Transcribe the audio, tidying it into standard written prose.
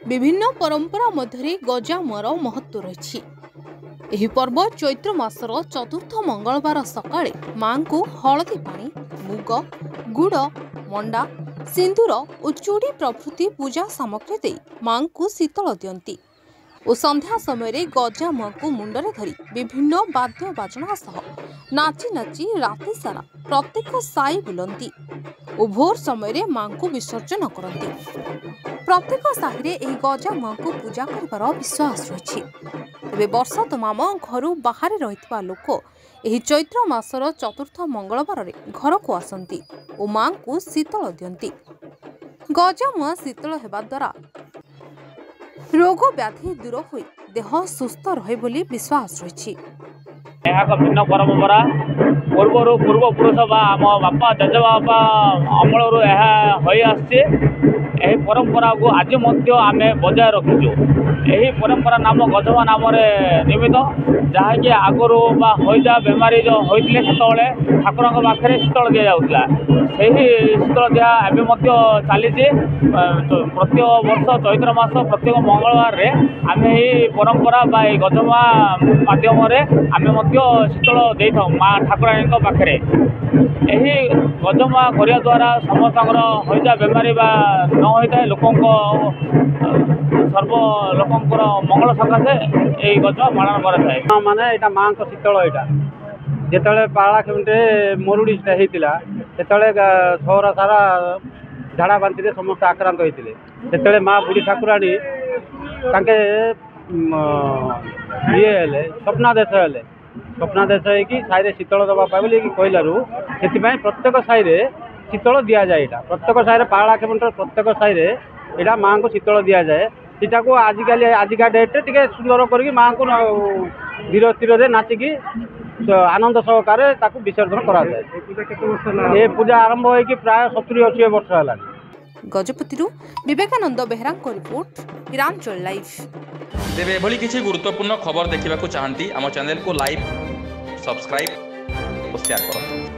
विभिन्न परंपरा मध्य गजामुआर महत्व रही। यह पर्व चैत्र मासर चतुर्थ मंगलवार सकाळे मां को हलदी पानी, मुग, गुड़, मंडा, सिंदूर और चूड़ी प्रभृति पूजा सामग्री दे मां को शीतल दियंती और संध्या समय गजामुआ को मुंडरे धरी विभिन्न वाद्य बाजना सह नाची नाची राति सारा प्रत्येक साई बुलंती और भोर समय मां को विसर्जन करती। प्रत्येक साहि गजामुआ को पूजा कर विश्वास रही। तेज वर्ष तमाम घर बाहर रही लोक यह चैत्र मासर चतुर्थ मंगलवार घर को आसती और मां को शीतल दियंती। गजामुआ शीतल हेबा द्वारा रोग व्याधि दूर हो देह सुस्थ रहे बोली विश्वास रही। भिन्न परंपरा पूर्वपुरुष आम बापा जेजेबापा अमल यह परंपरा को आज आम बजाय रखीचु। यही परंपरा नाम गजमा नाम निमित्त जहाँकि आगुरी हईजा बेमारी जो होते से ठाकुर पाखे शीतल दि जाऊला से शीतल दिया चली। प्रत्येक वर्ष चैत्र मास प्रत्येक मंगलवार आम यही परंपरा गजमा माध्यम आम शीतल दे था माँ ठाकुराणी पाखे। यही गजमा करने द्वारा समस्त हईजा बेमारी न होता है। लोक सर्व लोकंर मंगल सकाशे यही गजमा पालन कराए। माने यहाँ माँ को शीतल यहाँ जिते पाराखंडे मरुड़ी होता से सहर सारा झाड़ा बांति समस्त आक्रांत होते से माँ बुढ़ी ठाकुराणी ये स्वप्नादेश हेले स्वप्नादेश होगी शीतल दवापाई बोली कहलू से प्रत्येक साहि शीतल दि जाए। प्रत्येक साहि पाराखंड प्रत्येक साहि यहाँ माँ को शीतल दि जाए। सीटा को आजिकल आजिका डेट्रे टे सुंदर कर माँ को धीर स्थिर नाचिकी आनंद सहकार विसर्जन कराए। ये पूजा आरंभ हो प्राय 70-80 वर्ष है। Gajapati Vivekananda Behera report, Hiranchal live. तेरे एभली किसी गुरुत्वपूर्ण खबर देखा चाहती आम चैनल को लाइक, सब्सक्राइब और शेयर करें।